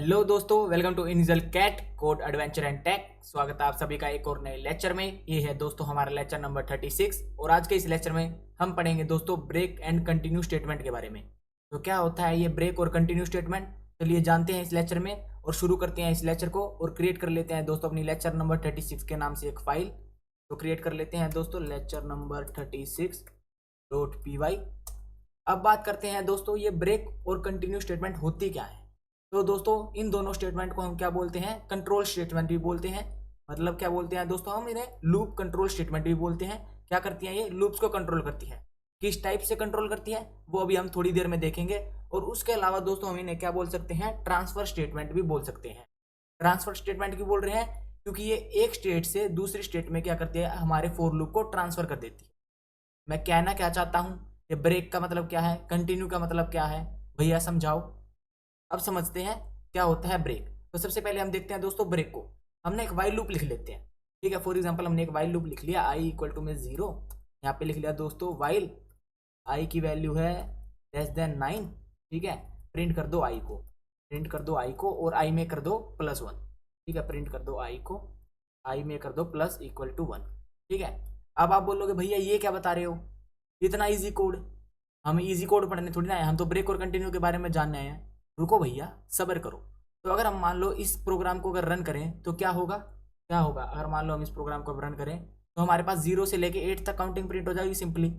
Hello दोस्तों, welcome to initial cat code adventure and tech. स्वागत है आप सभी का एक और नए लेक्चर में। ये है दोस्तों हमारा लेक्चर नंबर 36 और आज के इस लेक्चर में हम पढ़ेंगे दोस्तों ब्रेक एंड कंटिन्यू स्टेटमेंट के बारे में। तो क्या होता है ये ब्रेक और कंटिन्यू स्टेटमेंट, चलिए जानते हैं इस लेक्चर में और शुरू करते हैं इस लेक्चर को और क्रिएट कर लेते हैं दोस्तों अपनी लेक्चर नंबर 36 के नाम से एक फाइल। तो क्रिएट कर लेते हैं दोस्तों लेक्चर नंबर 36.py। अब बात करते हैं दोस्तों ये ब्रेक और कंटिन्यू स्टेटमेंट होती क्या है। तो दोस्तों इन दोनों स्टेटमेंट को हम क्या बोलते हैं, कंट्रोल स्टेटमेंट भी बोलते हैं। मतलब क्या बोलते हैं दोस्तों, हम इन्हें लूप कंट्रोल स्टेटमेंट भी बोलते हैं। क्या करती हैं ये, लूप्स को कंट्रोल करती है। किस टाइप से कंट्रोल करती है वो अभी हम थोड़ी देर में देखेंगे। और उसके अलावा दोस्तों हम इन्हें क्या बोल सकते हैं, ट्रांसफर स्टेटमेंट भी बोल सकते हैं। ट्रांसफर स्टेटमेंट क्यों बोल रहे हैं, क्योंकि ये एक स्टेट से दूसरी स्टेट में क्या करती है, हमारे फॉर लूप को ट्रांसफर कर देती है। मैं कहना क्या चाहता हूँ, ये ब्रेक का मतलब क्या है, कंटिन्यू का मतलब क्या है, भैया समझाओ। अब समझते हैं क्या होता है ब्रेक। तो सबसे पहले हम देखते हैं दोस्तों ब्रेक को। हमने एक वाइल लूप लिख लेते हैं, ठीक है। फॉर एग्जांपल हमने एक वाइल लूप लिख लिया, आई इक्वल टू में 0। यहाँ पे लिख लिया दोस्तों वाइल आई की वैल्यू है लेस देन 9, ठीक है। प्रिंट कर दो आई को, प्रिंट कर दो आई को और आई में कर दो +1, ठीक है। प्रिंट कर दो आई को, आई में कर दो प्लस इक्वल टू 1, ठीक है। अब आप बोलोगे भैया ये क्या बता रहे हो, इतना इजी कोड। हम इजी कोड पढ़ने थोड़ी ना है, हम तो ब्रेक और कंटिन्यू के बारे में जानना है। रुको भैया, सब्र करो। तो अगर हम मान लो इस प्रोग्राम को अगर रन करें तो क्या होगा, क्या होगा अगर मान लो हम इस प्रोग्राम को रन करें तो हमारे पास 0 से लेके 8 तक काउंटिंग प्रिंट हो जाएगी सिंपली।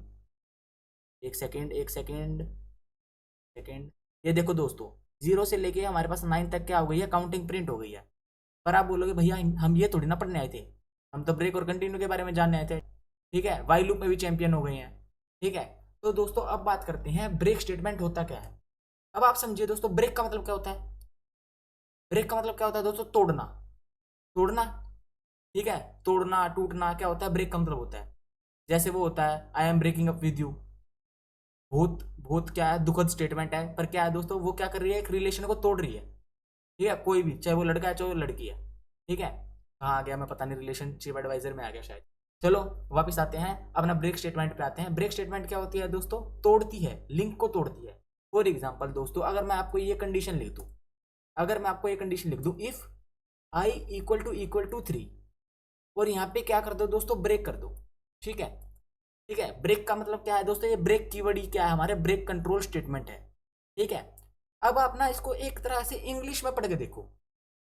एक सेकेंड, ये देखो दोस्तों 0 से लेके हमारे पास 9 तक क्या हो गई है, काउंटिंग प्रिंट हो गई है। पर आप बोलोगे भैया हम ये थोड़ी ना पढ़ने आए थे, हम तो ब्रेक और कंटिन्यू के बारे में जानने आए थे, ठीक है। वाइल लूप में भी चैंपियन हो गए हैं, ठीक है। तो दोस्तों अब बात करते हैं ब्रेक स्टेटमेंट होता क्या है। अब आप समझिए दोस्तों ब्रेक का मतलब क्या होता है। ब्रेक का मतलब क्या होता है दोस्तों, तोड़ना, तोड़ना, ठीक है। तोड़ना टूटना क्या होता है, ब्रेक का मतलब होता है। जैसे वो होता है I am breaking up with you, बहुत बहुत क्या है, दुखद स्टेटमेंट है। पर क्या है दोस्तों, वो क्या कर रही है, एक रिलेशन को तोड़ रही है, ठीक है। कोई भी, चाहे वो लड़का है चाहे वो लड़की है, ठीक है। कहाँ आ गया मैं पता नहीं, रिलेशनशिप एडवाइजर में आ गया शायद। चलो वापस आते हैं, अपना ब्रेक स्टेटमेंट पे आते हैं। ब्रेक स्टेटमेंट क्या होती है दोस्तों, तोड़ती है, लिंक को तोड़ती है। फॉर एग्जाम्पल दोस्तों अगर मैं आपको ये कंडीशन लिख दूं, अगर मैं आपको ये कंडीशन लिख दूं इफ आई इक्वल टू 3 और यहाँ पे क्या कर दो दोस्तों, ब्रेक कर दो, ठीक है, ठीक है। ब्रेक का मतलब क्या है दोस्तों, ये ब्रेक कीवर्ड ही क्या है, हमारे ब्रेक कंट्रोल स्टेटमेंट है, ठीक है। अब आप ना इसको एक तरह से इंग्लिश में पढ़ के देखो।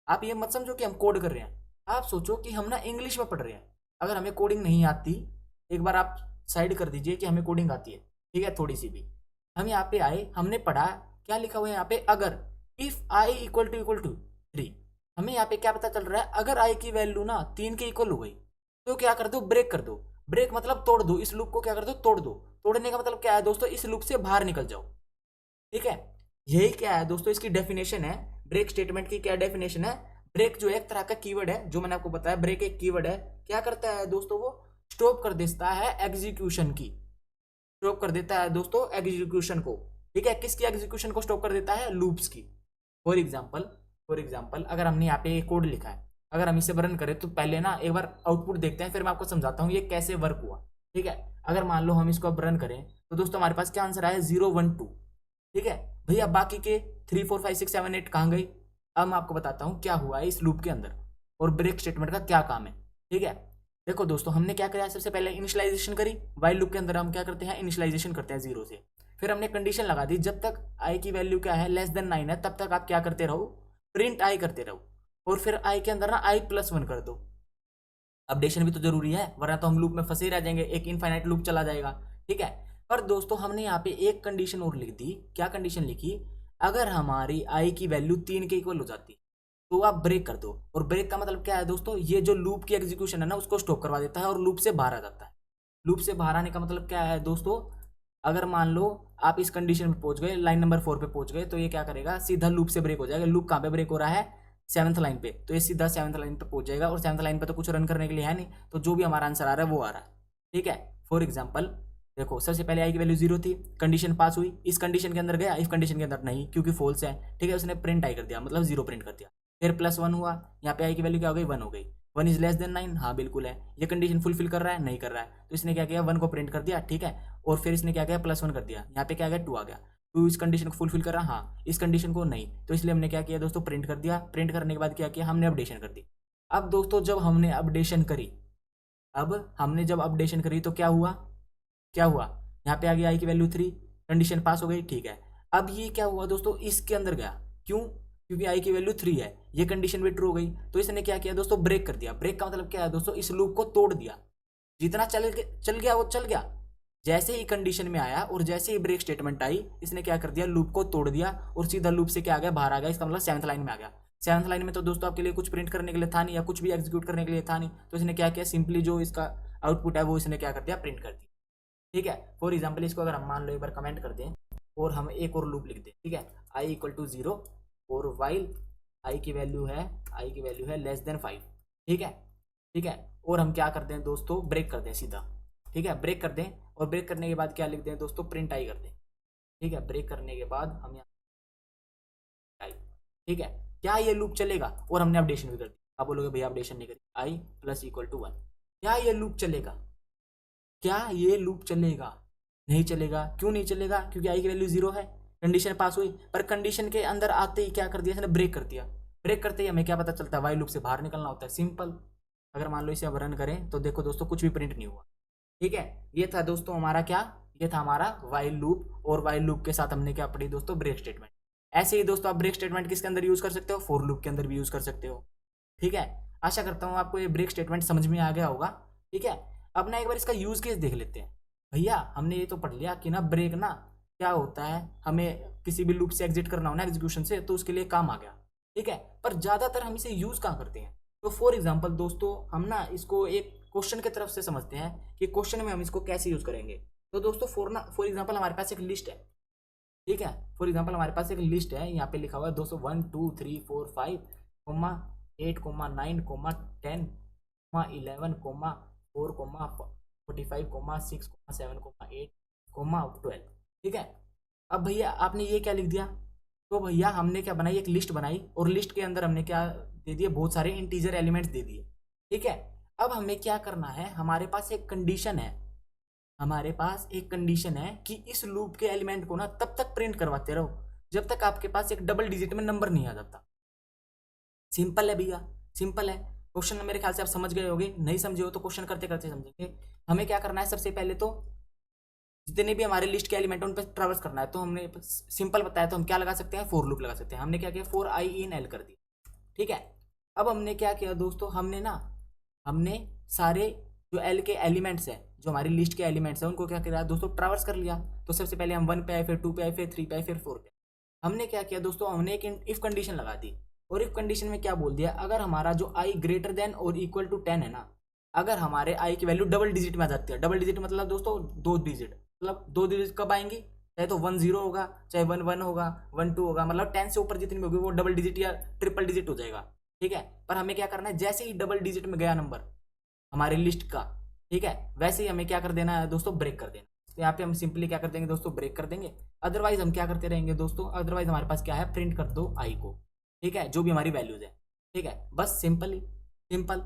आप ये मत समझो कि हम कोड कर रहे हैं, आप सोचो कि हम ना इंग्लिश में पढ़ रहे हैं। अगर हमें कोडिंग नहीं आती, एक बार आप साइड कर दीजिए कि हमें कोडिंग आती है, ठीक है, थोड़ी सी भी। हम यहाँ पे आए, हमने पढ़ा क्या लिखा हुआ है यहाँ पे, अगर इफ आई इक्वल टू 3, हमें यहाँ पे क्या पता चल रहा है, अगर आई की वैल्यू ना 3 के इक्वल हो गई तो क्या कर दो, ब्रेक कर दो। ब्रेक मतलब तोड़ दो, इस लूप को क्या कर दो, तोड़ दो। तोड़ने का मतलब क्या है दोस्तों, इस लूप से बाहर निकल जाओ, ठीक है। यही क्या है दोस्तों, इसकी डेफिनेशन है। ब्रेक स्टेटमेंट की क्या डेफिनेशन है, ब्रेक जो एक तरह का कीवर्ड है, जो मैंने आपको बताया ब्रेक एक कीवर्ड है। क्या करता है दोस्तों, वो स्टॉप कर देता है एग्जीक्यूशन की, स्टॉप कर देता है दोस्तों एग्जीक्यूशन को, ठीक है। किसकी एग्जीक्यूशन को स्टॉप कर देता है, लूप्स की। फॉर एग्जाम्पल अगर हमने यहाँ पे कोड लिखा है, अगर हम इसे रन करें तो पहले ना एक बार आउटपुट देखते हैं, फिर मैं आपको समझाता हूँ ये कैसे वर्क हुआ, ठीक है। अगर मान लो हम इसको अब रन करें तो दोस्तों हमारे पास क्या आंसर आया, 0 1 2, ठीक है। भैया बाकी के 3 4 5 6 7 8 कहाँ गई। अब मैं आपको बताता हूँ क्या हुआ है इस लूप के अंदर और ब्रेक स्टेटमेंट का क्या काम है, ठीक है। देखो दोस्तों हमने क्या किया, सबसे पहले इनिशियलाइजेशन करी। वाइल लूप के अंदर हम क्या करते हैं, इनिशियलाइजेशन करते हैं 0 से। फिर हमने कंडीशन लगा दी, जब तक आई की वैल्यू क्या है, लेस देन 9 है, तब तक आप क्या करते रहो, प्रिंट आई करते रहो। और फिर आई के अंदर ना आई +1 कर दो। अपडेशन भी तो जरूरी है, वरना तो हम लूप में फंसे ही रह जाएंगे, एक इनफाइनाइट लूप चला जाएगा, ठीक है। पर दोस्तों हमने यहाँ पे एक कंडीशन और लिख दी। क्या कंडीशन लिखी, अगर हमारी आई की वैल्यू 3 के इक्वल हो जाती तो आप ब्रेक कर दो। और ब्रेक का मतलब क्या है दोस्तों, ये जो लूप की एग्जीक्यूशन है ना उसको स्टॉप करवा देता है और लूप से बाहर आ जाता है। लूप से बाहर आने का मतलब क्या है दोस्तों, अगर मान लो आप इस कंडीशन पे पहुंच गए, लाइन नंबर 4 पे पहुंच गए, तो ये क्या करेगा, सीधा लूप से ब्रेक हो जाएगा। लूप कहाँ पे ब्रेक हो रहा है, 7th लाइन पे, तो ये सीधा 7th लाइन पे पहुंच जाएगा। और 7th लाइन पे तो कुछ रन करने के लिए है नहीं, तो जो भी हमारा आंसर आ रहा है वो आ रहा है, ठीक है। फॉर एग्जाम्पल देखो सबसे पहले आई की वैल्यू 0 थी, कंडीशन पास हुई, इस कंडीशन के अंदर गया, इफ कंडीशन के अंदर नहीं क्योंकि फॉल्स है, ठीक है। उसने प्रिंट आई कर दिया, मतलब 0 प्रिंट कर दिया। फिर +1 हुआ, यहाँ पे आई की वैल्यू क्या हो गई, 1 हो गई। 1 इज लेस देन 9, हाँ बिल्कुल है। ये कंडीशन फुलफिल कर रहा है, नहीं कर रहा है, तो इसने क्या किया, 1 को प्रिंट कर दिया, ठीक है। और फिर इसने क्या किया, +1 कर दिया, यहाँ पे क्या आ गया, 2 आ गया। टू इस कंडीशन को फुलफिल कर रहा, हाँ इस कंडीशन को नहीं, तो इसलिए हमने क्या किया दोस्तों, प्रिंट कर दिया। प्रिंट करने के बाद क्या किया, हमने अपडेशन कर दी। अब दोस्तों जब हमने अपडेशन करी, तो क्या हुआ, यहाँ पे आ गया आई की वैल्यू 3, कंडीशन पास हो गई, ठीक है। अब ये क्या हुआ दोस्तों, इसके अंदर गया, क्यों, क्योंकि आई की वैल्यू 3 है, ये कंडीशन भी ट्रू हो गई, तो इसने क्या किया दोस्तों, ब्रेक कर दिया। ब्रेक का मतलब क्या है दोस्तों, इस लूप को तोड़ दिया, जितना चल गया वो चल गया। जैसे ही कंडीशन में आया और जैसे ही ब्रेक स्टेटमेंट आई, इसने क्या कर दिया, लूप को तोड़ दिया और सीधा लूप से क्या आ गया, बाहर आ गया। इसका मतलब 7th लाइन में आ गया। 7th लाइन में तो दोस्तों आपके लिए कुछ प्रिंट करने के लिए था नहीं, या कुछ भी एग्जीक्यूट करने के लिए था नहीं, तो इसने क्या किया, सिंपली जो इसका आउटपुट है वो इसने क्या कर दिया, प्रिंट कर दिया। ठीक है, फॉर एग्जाम्पल इसको अगर हम मान लो एक बार कमेंट कर दें और हम एक और लूप लिख दें, ठीक है, आई इक्वल टू 0 और वाइल आई की वैल्यू है लेस देन 5, ठीक है, और हम क्या कर दें दोस्तों, ब्रेक कर दें सीधा, ठीक है, ब्रेक कर दें, और ब्रेक करने के बाद क्या लिख दें दोस्तों, प्रिंट आई कर दें, ठीक है। ब्रेक करने के बाद हम यहाँ आई, ठीक है, क्या ये लूप चलेगा, और हमने अपडेशन भी कर दी। आप बोलोगे भैया अपडेशन नहीं करी, आई प्लस इक्वल टू 1, क्या ये लूप चलेगा, नहीं चलेगा। क्यों नहीं चलेगा, क्योंकि आई की वैल्यू 0 है, कंडीशन पास हुई, पर कंडीशन के अंदर आते ही क्या कर दिया इसने, ब्रेक कर दिया। ब्रेक करते ही हमें क्या पता चलता है, वाइल लूप से बाहर निकलना होता है, सिंपल। अगर मान लो इसे अब रन करें तो देखो दोस्तों कुछ भी प्रिंट नहीं हुआ, ठीक है। ये था दोस्तों हमारा क्या, ये था हमारा वाइल लूप, और वाइल लूप के साथ हमने क्या पढ़ी दोस्तों, ब्रेक स्टेटमेंट। ऐसे ही दोस्तों आप ब्रेक स्टेटमेंट किसके अंदर यूज कर सकते हो, फॉर लूप के अंदर भी यूज कर सकते हो, ठीक है। आशा करता हूँ आपको ये ब्रेक स्टेटमेंट समझ में आ गया होगा, ठीक है। अब ना एक बार इसका यूज केस देख लेते हैं। भैया हमने ये तो पढ़ लिया कि ना ब्रेक ना क्या होता है, हमें किसी भी लूप से एग्जिट करना हो ना एग्जीक्यूशन से, तो उसके लिए काम आ गया, ठीक है। पर ज्यादातर हम इसे यूज कहाँ करते हैं, तो फॉर एग्जाम्पल दोस्तों हम ना इसको एक क्वेश्चन की तरफ से समझते हैं कि क्वेश्चन में हम इसको कैसे यूज करेंगे। तो दोस्तों फॉर एग्जाम्पल हमारे पास एक लिस्ट है, ठीक है, फॉर एग्जाम्पल हमारे पास एक लिस्ट है, यहाँ पे लिखा हुआ है दोस्तों 1 2 3 4 5 8 9 10 11 4 45 6 7 8 12, ठीक है। अब भैया आपने ये क्या लिख दिया, तो भैया हमने क्या बनाई, एक लिस्ट बनाई, और लिस्ट के अंदर हमने क्या दे दिए, बहुत सारे इंटीजर एलिमेंट्स दे दिए, ठीक है। अब हमें क्या करना है, हमारे पास एक कंडीशन है कि इस लूप के एलिमेंट को ना तब तक प्रिंट करवाते रहो जब तक आपके पास एक डबल डिजिट में नंबर नहीं आ जाता। सिंपल है भैया, सिंपल है। क्वेश्चन मेरे ख्याल से आप समझ गए होगे, नहीं समझे हो तो क्वेश्चन करते करते समझेंगे। हमें क्या करना है, सबसे पहले तो जितने भी हमारे लिस्ट के एलिमेंट उन पर ट्रैवर्स करना है, तो हमने सिंपल बताया, तो हम क्या लगा सकते हैं, फॉर लूप लगा सकते हैं। हमने क्या किया, फॉर आई इन एल कर दिया, ठीक है। अब हमने क्या किया दोस्तों, हमने सारे जो एल के एलिमेंट्स है, जो हमारी लिस्ट के एलिमेंट्स है, उनको क्या किया दोस्तों, ट्रैवर्स कर लिया। तो सबसे पहले हम 1 पे आए, फिर 2 पे आए, फिर 3 पे आए, फिर 4 पे। हमने क्या किया दोस्तों, हमने एक इफ कंडीशन लगा दी, और इफ कंडीशन में क्या बोल दिया, अगर हमारा जो आई ग्रेटर देन और इक्वल टू 10 है ना, अगर हमारे आई की वैल्यू डबल डिजिट में आ जाती है, डबल डिजिट मतलब दोस्तों 2 डिजिट, मतलब 2 डिजिट कब आएंगी, चाहे तो 1 0 होगा, चाहे 1 1 होगा, 1 2 होगा, मतलब 10 से ऊपर जितनी भी होगी वो डबल डिजिट या ट्रिपल डिजिट हो जाएगा, ठीक है। पर हमें क्या करना है, जैसे ही डबल डिजिट में गया नंबर हमारे लिस्ट का, ठीक है, वैसे ही हमें क्या कर देना है दोस्तों, ब्रेक कर देना। तो यहाँ पे हम सिंपली क्या कर देंगे दोस्तों, ब्रेक कर देंगे। अदरवाइज हम क्या करते रहेंगे दोस्तों, अदरवाइज हमारे पास क्या है, प्रिंट कर दो आई को, ठीक है, जो भी हमारी वैल्यूज है, ठीक है, बस सिंपल।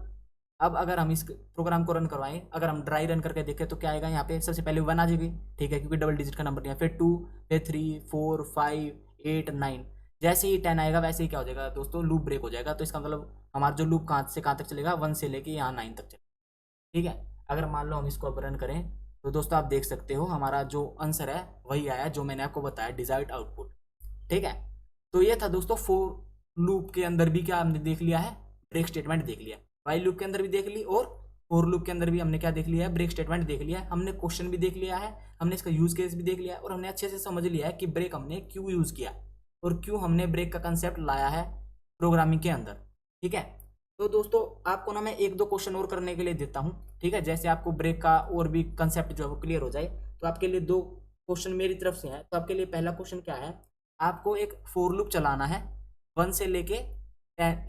अब अगर हम इस प्रोग्राम को रन करवाएं, अगर हम ड्राई रन करके देखें तो क्या आएगा, यहाँ पे सबसे पहले 1 आ जाएगी, ठीक है, क्योंकि डबल डिजिट का नंबर नहीं है, फिर 2, फिर 3 4 5 8 9, जैसे ही 10 आएगा वैसे ही क्या हो जाएगा दोस्तों, लूप ब्रेक हो जाएगा। तो इसका मतलब हमारा जो लूप कहाँ से कहाँ तक चलेगा, 1 से लेके यहाँ 9 तक चलेगा, ठीक है। अगर मान लो हम इसको अब रन करें तो दोस्तों आप देख सकते हो हमारा जो आंसर है वही आया जो मैंने आपको बताया, डिजायर्ड आउटपुट, ठीक है। तो ये था दोस्तों, फॉर लूप के अंदर भी क्या हमने देख लिया है, ब्रेक स्टेटमेंट देख लिया, वाइल लूप के अंदर भी देख ली, और फॉर लूप के अंदर भी हमने क्या देख लिया है, ब्रेक स्टेटमेंट देख लिया है। हमने क्वेश्चन भी देख लिया है, हमने इसका यूज केस भी देख लिया है, और हमने अच्छे से समझ लिया है कि ब्रेक हमने क्यों यूज किया और क्यों हमने ब्रेक का कंसेप्ट लाया है प्रोग्रामिंग के अंदर, ठीक है। तो दोस्तों आपको ना मैं 1 2 क्वेश्चन और करने के लिए देता हूँ, ठीक है, जैसे आपको ब्रेक का और भी कंसेप्ट जो है वो क्लियर हो जाए। तो आपके लिए 2 क्वेश्चन मेरी तरफ से है। तो आपके लिए पहला क्वेश्चन क्या है, आपको एक फॉर लूप चलाना है 1 से लेके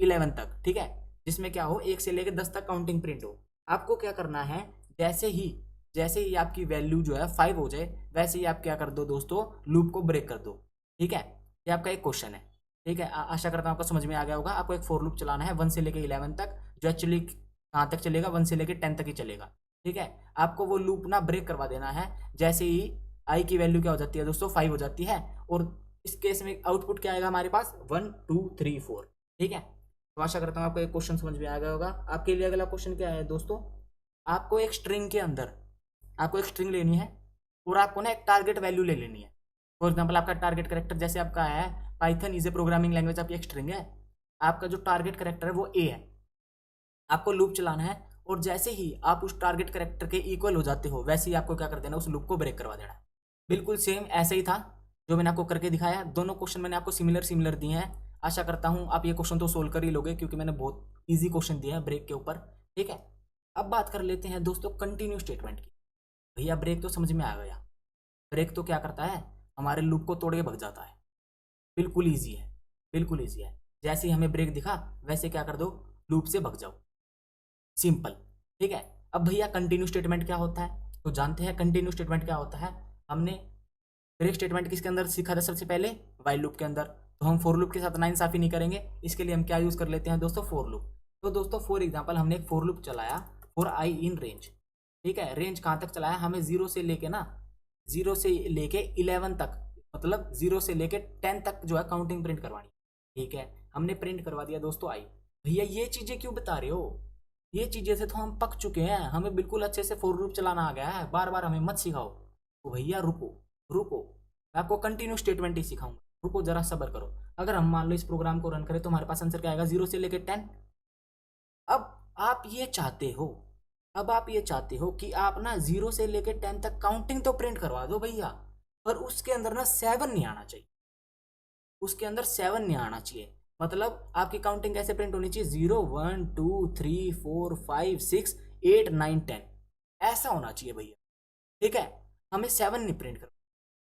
11 तक, ठीक है, जिसमें क्या हो 1 से लेके 10 तक काउंटिंग प्रिंट हो। आपको क्या करना है, जैसे ही आपकी वैल्यू जो है 5 हो जाए, वैसे ही आप क्या कर दो दोस्तों, लूप को ब्रेक कर दो, ठीक है। ये आपका एक क्वेश्चन है, ठीक है। आशा करता हूँ आपको समझ में आ गया होगा। आपको एक फॉर लूप चलाना है 1 से लेके 11 तक, जो एक्चुअली कहाँ तक चलेगा, 1 से लेके 10 तक ही चलेगा, ठीक है। आपको वो लूप ना ब्रेक करवा देना है जैसे ही आई की वैल्यू क्या हो जाती है दोस्तों 5 हो जाती है, और इस केस में आउटपुट क्या आएगा हमारे पास 1 2 3 4। ठीक है, तो आशा करता हूँ आपको एक क्वेश्चन समझ में आ गया होगा। आपके लिए अगला क्वेश्चन क्या है दोस्तों, आपको एक स्ट्रिंग के अंदर आपको एक स्ट्रिंग लेनी है और आपको ना एक टारगेट वैल्यू ले लेनी है। फॉर एग्जाम्पल आपका टारगेट करेक्टर जैसे आपका है Python is a programming language, आपकी एक स्ट्रिंग है, आपका जो टारगेट करेक्टर है वो ए है, आपको लूप चलाना है, और जैसे ही आप उस टारगेट करेक्टर के इक्वल हो जाते हो वैसे ही आपको क्या कर देना, उस लूप को ब्रेक करवा देना है। बिल्कुल सेम ऐसे ही था जो मैंने आपको करके दिखाया। दोनों क्वेश्चन मैंने आपको सिमिलर दिए हैं। आशा करता हूँ आप ये क्वेश्चन तो सोल्व कर ही लोगे, क्योंकि मैंने बहुत ईजी क्वेश्चन दिए हैं ब्रेक के ऊपर। ठीक है, अब बात कर लेते हैं दोस्तों कंटिन्यू स्टेटमेंट की। भैया ब्रेक तो समझ में आ गया, ब्रेक तो क्या करता है, हमारे लूप को तोड़ के भग जाता है। बिल्कुल ईजी है, बिल्कुल ईजी है। जैसे ही हमें ब्रेक दिखा वैसे क्या कर दो, लूप से भग जाओ, सिंपल। ठीक है, अब भैया कंटिन्यू स्टेटमेंट क्या होता है, तो जानते हैं कंटिन्यू स्टेटमेंट क्या होता है। हमने ब्रेक स्टेटमेंट किसके अंदर सीखा था सबसे पहले, वाइल लूप के अंदर। तो हम फॉर लूप के साथ नाइंसाफी नहीं करेंगे, इसके लिए हम क्या यूज कर लेते हैं दोस्तों, फॉर लूप। तो दोस्तों फॉर एग्जांपल हमने एक फॉर लूप चलाया फॉर आई इन रेंज। ठीक है, रेंज कहाँ तक चलाया, हमें 0 से लेके ना 0 से लेके 11 तक, मतलब 0 से लेके 10 तक जो है काउंटिंग प्रिंट करवानी। ठीक है, हमने प्रिंट करवा दिया दोस्तों आई। भैया ये चीजें क्यों बता रहे हो, ये चीजें से तो हम पक चुके हैं, हमें बिल्कुल अच्छे से फॉर लूप चलाना आ गया है, बार बार हमें मत सिखाओ। तो भैया रुको रुको, मैं आपको कंटिन्यू स्टेटमेंट ही सिखाऊंगा, रुको जरा सब्र करो। अगर हम मान लो इस प्रोग्राम को रन करें तो हमारे पास आंसर क्या आएगा, 0 से लेके 10। अब आप ये चाहते हो अब आप ये चाहते हो कि आप ना 0 से लेके 10 तक काउंटिंग तो प्रिंट करवा दो भैया, पर उसके अंदर ना 7 नहीं आना चाहिए, उसके अंदर 7 नहीं आना चाहिए। मतलब आपकी काउंटिंग कैसे प्रिंट होनी चाहिए, 0 1 2 3 4 5 6 8 9 10, ऐसा होना चाहिए भैया। ठीक है, हमें 7 नहीं प्रिंट करना।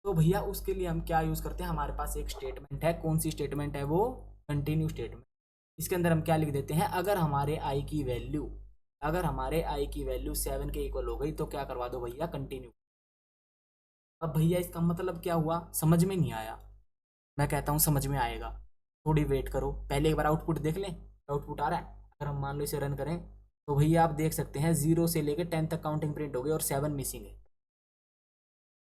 तो भैया उसके लिए हम क्या यूज करते हैं, हमारे पास एक स्टेटमेंट है, कौन सी स्टेटमेंट है वो, कंटिन्यू स्टेटमेंट। इसके अंदर हम क्या लिख देते हैं, अगर हमारे आई की वैल्यू 7 के इक्वल हो गई तो क्या करवा दो भैया, कंटिन्यू। अब भैया इसका मतलब क्या हुआ, समझ में नहीं आया, मैं कहता हूँ समझ में आएगा, थोड़ी वेट करो, पहले एक बार आउटपुट देख लें, आउटपुट आ रहा है। अगर हम मान लो इसे रन करें तो भैया आप देख सकते हैं 0 से लेकर 10 तक काउंटिंग प्रिंट हो गई और 7 मिसिंग है।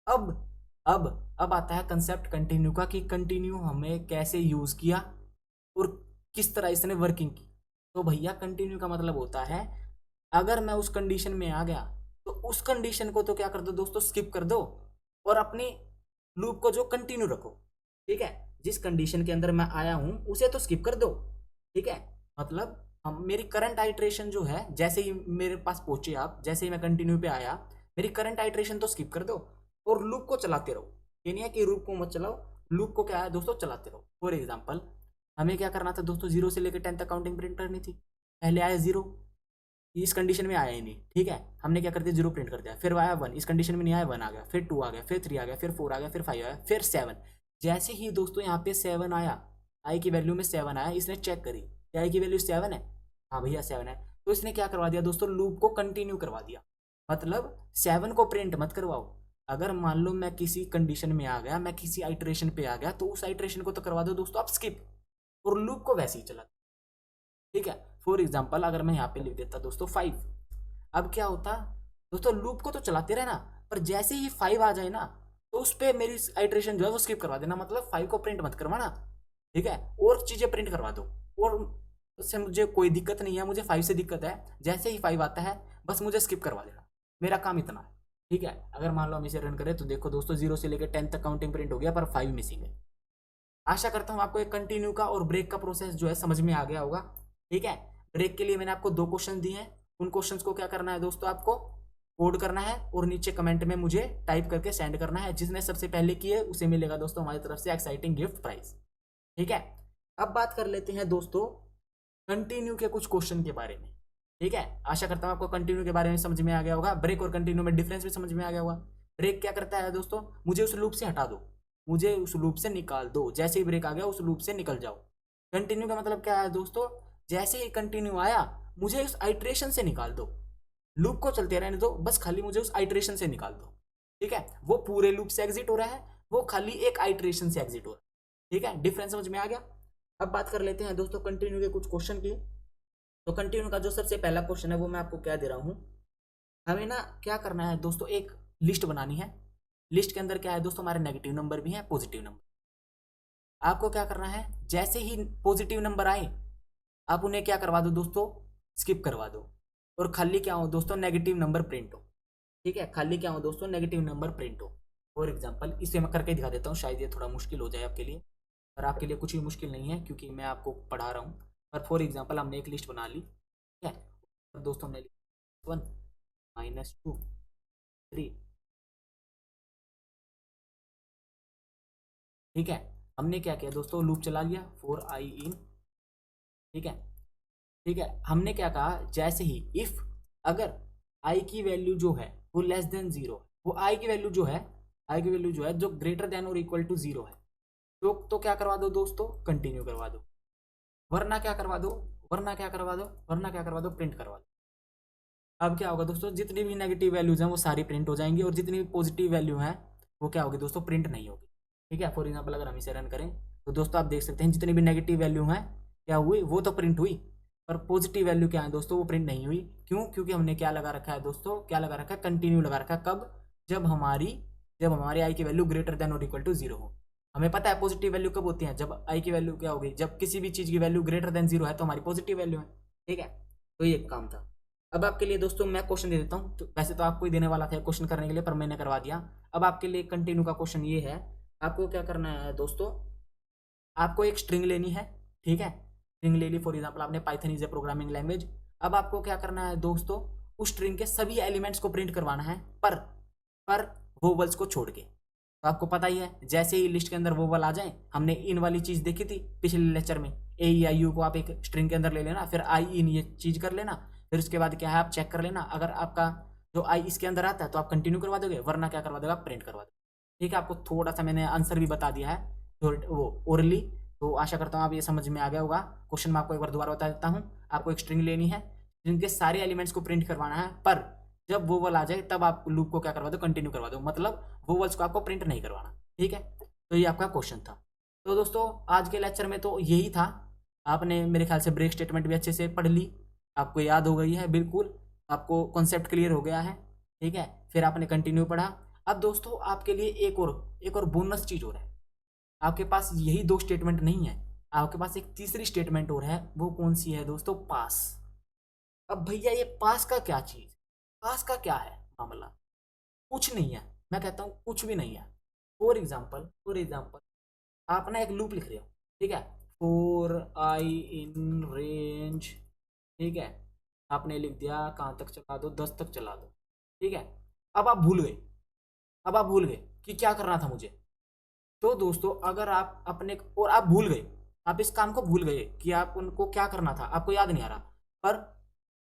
अब अब आता है कंसेप्ट कंटिन्यू का, कि कंटिन्यू हमें कैसे यूज किया और किस तरह इसने वर्किंग की। तो भैया कंटिन्यू का मतलब होता है, अगर मैं उस कंडीशन में आ गया तो उस कंडीशन को तो क्या कर दो दोस्तों, स्किप कर दो, और अपनी लूप को जो कंटिन्यू रखो। ठीक है, जिस कंडीशन के अंदर मैं आया हूं उसे तो स्किप कर दो। ठीक है, मतलब हम मेरी करंट आइट्रेशन जो है, जैसे ही मेरे पास पहुंचे आप, जैसे ही मैं कंटिन्यू पे आया, मेरी करंट आइट्रेशन तो स्किप कर दो और लूप को चलाते रहो। ये नहीं है कि लूप को मत चलाओ, लूप को क्या है दोस्तों, चलाते रहो। फॉर एग्जाम्पल हमें क्या करना था दोस्तों, 0 से लेकर 10 तक काउंटिंग प्रिंट करनी थी। पहले आया 0, इस कंडीशन में आया ही नहीं। ठीक है, हमने क्या कर दिया, 0 प्रिंट कर दिया। फिर आया 1, इस कंडीशन में नहीं आया, 1 आ गया, फिर 2 आ गया, फिर 3 आ गया, फिर 4 आ गया, फिर 5 आया, फिर 7। जैसे ही दोस्तों यहाँ पे 7 आया, आई की वैल्यू में 7 आया, इसने चेक करी क्या आई की वैल्यू 7 है, हाँ भैया 7 है, तो इसने क्या करवा दिया दोस्तों, लूप को कंटिन्यू करवा दिया। मतलब 7 को प्रिंट मत करवाओ, अगर मान लो मैं किसी कंडीशन में आ गया, मैं किसी आइट्रेशन पे आ गया, तो उस आइट्रेशन को तो करवा दो दोस्तों आप स्किप, और लूप को वैसे ही चला। ठीक है, फॉर एग्जाम्पल अगर मैं यहाँ पे लिख देता दोस्तों 5, अब क्या होता दोस्तों, लूप को तो चलाते रहना, पर जैसे ही 5 आ जाए ना तो उस पर मेरी आइट्रेशन जो है वो स्किप करवा देना, मतलब 5 को प्रिंट मत करवाना। ठीक है, और चीजें प्रिंट करवा दो, और उससे मुझे कोई दिक्कत नहीं है, मुझे 5 से दिक्कत है, जैसे ही 5 आता है बस मुझे स्किप करवा देना, मेरा काम इतना है। ठीक है, अगर मान लो हम इसे रन करें तो देखो दोस्तों 0 से लेकर 10 तक काउंटिंग प्रिंट हो गया, पर 5 मिसिंग है। आशा करता हूँ आपको एक कंटिन्यू का और ब्रेक का प्रोसेस जो है समझ में आ गया होगा। ठीक है, ब्रेक के लिए मैंने आपको 2 क्वेश्चन दिए हैं, उन क्वेश्चंस को क्या करना है दोस्तों, आपको कोड करना है और नीचे कमेंट में मुझे टाइप करके सेंड करना है। जिसने सबसे पहले किए उसे मिलेगा दोस्तों हमारी तरफ से एक्साइटिंग गिफ्ट प्राइज। ठीक है, अब बात कर लेते हैं दोस्तों कंटिन्यू के कुछ क्वेश्चन के बारे में। ठीक है, आशा करता हूँ आपको कंटिन्यू के बारे में समझ में आ गया होगा, ब्रेक और कंटिन्यू में डिफरेंस भी समझ में आ गया होगा। ब्रेक क्या करता है दोस्तों, मुझे उस लूप से हटा दो, मुझे उस लूप से निकाल दो, जैसे ही ब्रेक आ गया उस लूप से निकल जाओ। कंटिन्यू का मतलब क्या है दोस्तों, जैसे ही कंटिन्यू आया मुझे उस आइट्रेशन से निकाल दो, लूप को चलते रहने दो, बस खाली मुझे उस आइट्रेशन से निकाल दो। ठीक है, वो पूरे लूप से एग्जिट हो रहा है, वो खाली एक आइट्रेशन से एग्जिट हो रहा है। ठीक है, डिफरेंस समझ में आ गया। अब बात कर लेते हैं दोस्तों कंटिन्यू के कुछ क्वेश्चन की। तो कंटिन्यू का जो सबसे पहला क्वेश्चन है वो मैं आपको क्या दे रहा हूं, हमें ना क्या करना है दोस्तों, एक लिस्ट बनानी है। लिस्ट के अंदर क्या है दोस्तों, हमारे नेगेटिव नंबर भी हैं, पॉजिटिव नंबर। आपको क्या करना है, जैसे ही पॉजिटिव नंबर आए आप उन्हें क्या करवा दो दोस्तों, स्किप करवा दो, और खाली क्या हो दोस्तों, नेगेटिव नंबर प्रिंट हो। ठीक है, खाली क्या हो दोस्तों, नेगेटिव नंबर प्रिंट हो। फॉर एग्जाम्पल इसे मैं करके दिखा देता हूँ, शायद ये थोड़ा मुश्किल हो जाए आपके लिए, पर आपके लिए कुछ भी मुश्किल नहीं है क्योंकि मैं आपको पढ़ा रहा हूँ। पर फॉर एग्जाम्पल हमने एक लिस्ट बना ली, ठीक है, और दोस्तों हमने 1 -2 3, ठीक है। हमने क्या किया दोस्तों, लूप चला लिया फॉर आई इन, ठीक है, ठीक है। हमने क्या कहा, जैसे ही इफ अगर आई की वैल्यू जो है वो लेस देन 0, वो आई की वैल्यू जो है, आई की वैल्यू जो है जो ग्रेटर देन और इक्वल टू 0 है, तो क्या करवा दो दोस्तों, कंटिन्यू करवा दो, वरना क्या करवा दो, वरना क्या करवा दो, वरना क्या करवा दो, प्रिंट करवा दो। अब क्या होगा दोस्तों, जितनी भी नेगेटिव वैल्यूज हैं वो सारी प्रिंट हो जाएंगी, और जितनी भी पॉजिटिव वैल्यू है वो क्या होगी दोस्तों, प्रिंट नहीं होगी। ठीक है, फॉर एग्जाम्पल अगर हम इसे रन करें तो दोस्तों आप देख सकते हैं जितनी भी नेगेटिव वैल्यू है क्या हुई, वो तो प्रिंट हुई, पर पॉजिटिव वैल्यू क्या है दोस्तों, वो प्रिंट नहीं हुई। क्यों, क्योंकि हमने क्या लगा रखा है दोस्तों, क्या लगा रखा है, कंटिन्यू लगा रखा है। कब, जब हमारी आई की वैल्यू ग्रेटर देन और इक्वल टू 0 हो। हमें पता है पॉजिटिव वैल्यू कब होती है, जब आई की वैल्यू क्या होगी, जब किसी भी चीज की वैल्यू ग्रेटर देन 0 है तो हमारी पॉजिटिव वैल्यू है। ठीक है, तो ये काम था। अब आपके लिए दोस्तों मैं क्वेश्चन दे देता हूँ, तो वैसे तो आपको ही देने वाला था क्वेश्चन करने के लिए, पर मैंने करवा दिया। अब आपके लिए कंटिन्यू का क्वेश्चन ये है, आपको क्या करना है दोस्तों, आपको एक स्ट्रिंग लेनी है। ठीक है, स्ट्रिंग ले ली, फॉर एग्जांपल आपने Python is a programming language. अब आपको क्या करना है दोस्तों, उस स्ट्रिंग के सभी एलिमेंट्स को प्रिंट करवाना है, पर वोवल्स को छोड़ के। तो आपको पता ही है, जैसे ही लिस्ट के अंदर वोवल आ जाए, हमने इन वाली चीज देखी थी पिछले लेक्चर में, ए या यू को आप एक स्ट्रिंग के अंदर ले लेना, फिर आई इन ये चीज कर लेना, फिर उसके बाद क्या है आप चेक कर लेना, अगर आपका जो आई इसके अंदर आता है तो आप कंटिन्यू करवा दोगे, वरना क्या करवा दोगे, आप प्रिंट करवा दोगे। ठीक है, आपको थोड़ा सा मैंने आंसर भी बता दिया है वो ओरली, तो आशा करता हूँ आप ये समझ में आ गया होगा। क्वेश्चन मैं आपको एक बार दोबारा बता देता हूँ, आपको एक स्ट्रिंग लेनी है जिनके सारे एलिमेंट्स को प्रिंट करवाना है, पर जब वोवल आ जाए तब आप लूप को क्या करवा दो, कंटिन्यू करवा दो, मतलब वोवल्स को आपको प्रिंट नहीं करवाना। ठीक है, तो ये आपका क्वेश्चन था। तो दोस्तों आज के लेक्चर में तो यही था, आपने मेरे ख्याल से ब्रेक स्टेटमेंट भी अच्छे से पढ़ ली, आपको याद हो गई है बिल्कुल, आपको कॉन्सेप्ट क्लियर हो गया है। ठीक है, फिर आपने कंटिन्यू पढ़ा। अब दोस्तों आपके लिए एक और बोनस चीज हो रहा है, आपके पास यही 2 स्टेटमेंट नहीं है, आपके पास एक तीसरी स्टेटमेंट और है। वो कौन सी है दोस्तों, पास। अब भैया ये पास का क्या चीज, पास का क्या है मामला, कुछ नहीं है, मैं कहता हूँ कुछ भी नहीं है। फॉर एग्जाम्पल आप ना एक लूप लिख रहे हो, ठीक है, फॉर आई इन रेंज, ठीक है, आपने लिख दिया, कहाँ तक चला दो, 10 तक चला दो। ठीक है, अब आप भूल गए, अब आप भूल गए कि क्या करना था मुझे। तो दोस्तों अगर आप अपने, और आप भूल गए, आप इस काम को भूल गए कि आप उनको क्या करना था, आपको याद नहीं आ रहा, पर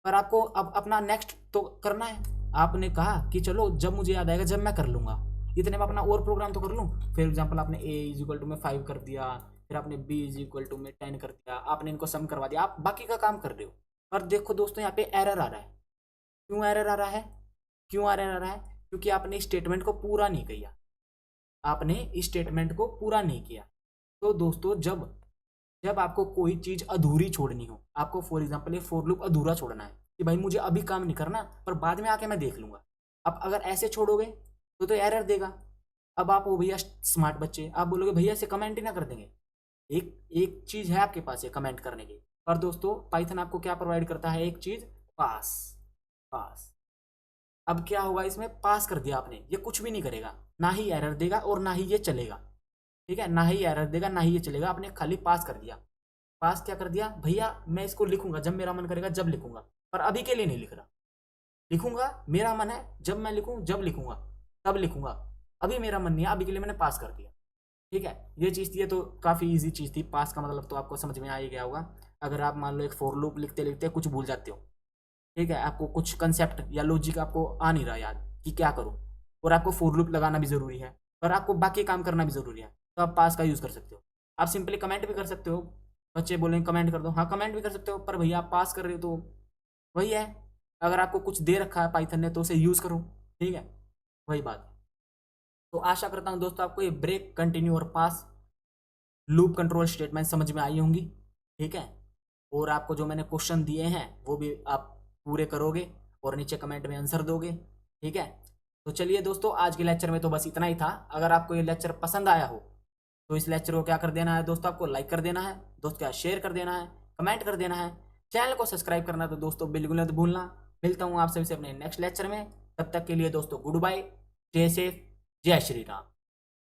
पर आपको अब अपना नेक्स्ट तो करना है। आपने कहा कि चलो जब मुझे याद आएगा जब मैं कर लूंगा, इतने में अपना और प्रोग्राम तो कर लूँ। फॉर एग्जाम्पल आपने ए इज इक्वल टू में 5 कर दिया, फिर आपने बी इज इक्वल टू में 10 कर दिया, आपने इनको सम करवा दिया, आप बाकी का काम कर रहे हो। पर देखो दोस्तों यहाँ पे एरर आ रहा है। क्यों एरर आ रहा है, क्यों एरर आ रहा है, क्योंकि आपने स्टेटमेंट को पूरा नहीं किया, आपने इस स्टेटमेंट को पूरा नहीं किया। तो दोस्तों जब जब आपको कोई चीज अधूरी छोड़नी हो, आपको फॉर एग्जांपल ये फॉर लूप अधूरा छोड़ना है कि भाई मुझे अभी काम नहीं करना, पर बाद में आके मैं देख लूंगा, अब अगर ऐसे छोड़ोगे तो एरर देगा। अब आप हो भैया स्मार्ट बच्चे, आप बोलोगे भैया इसे कमेंट ही ना कर देंगे, एक एक चीज है आपके पास ये कमेंट करने की, पर दोस्तों पाइथन आपको क्या प्रोवाइड करता है, एक चीज, पास। पास, अब क्या होगा, इसमें पास कर दिया आपने, ये कुछ भी नहीं करेगा, ना ही एरर देगा और ना ही ये चलेगा। ठीक है, ना ही एरर देगा ना ही ये चलेगा, आपने खाली पास कर दिया। पास क्या कर दिया, भैया मैं इसको लिखूंगा जब मेरा मन करेगा जब लिखूंगा, पर अभी के लिए नहीं लिख रहा, लिखूंगा मेरा मन है जब मैं लिखूं, जब लिखूंगा तब लिखूंगा, अभी मेरा मन नहीं है, अभी के लिए मैंने पास कर दिया। ठीक है, ये चीज़ थी, ये तो काफ़ी इजी चीज़ थी, पास का मतलब तो आपको समझ में आ ही गया होगा। अगर आप मान लो एक फॉर लूप लिखते लिखते कुछ भूल जाते हो, ठीक है, आपको कुछ कंसेप्ट या लॉजिक आपको आ नहीं रहा याद कि क्या करूँ, और आपको फॉर लूप लगाना भी ज़रूरी है, पर आपको बाकी काम करना भी ज़रूरी है, तो आप पास का यूज़ कर सकते हो। आप सिंपली कमेंट भी कर सकते हो, बच्चे बोलेंगे कमेंट कर दो, हाँ कमेंट भी कर सकते हो, पर भैया आप पास कर रहे हो तो वही है, अगर आपको कुछ दे रखा है पाइथन ने तो उसे यूज़ करो। ठीक है, वही बात। तो आशा करता हूँ दोस्तों आपको ये ब्रेक, कंटिन्यू और पास लूप कंट्रोल स्टेटमेंट समझ में आई होंगी। ठीक है, और आपको जो मैंने क्वेश्चन दिए हैं वो भी आप पूरे करोगे और नीचे कमेंट में आंसर दोगे। ठीक है, तो चलिए दोस्तों, आज के लेक्चर में तो बस इतना ही था। अगर आपको ये लेक्चर पसंद आया हो तो इस लेक्चर को क्या कर देना है दोस्तों, आपको लाइक कर देना है, दोस्त क्या शेयर कर देना है, कमेंट कर देना है, चैनल को सब्सक्राइब करना तो दोस्तों बिल्कुल मत भूलना। मिलता हूँ आप सभी से अपने नेक्स्ट लेक्चर में, तब तक के लिए दोस्तों गुड बाय, स्टे सेफ, जय श्री राम।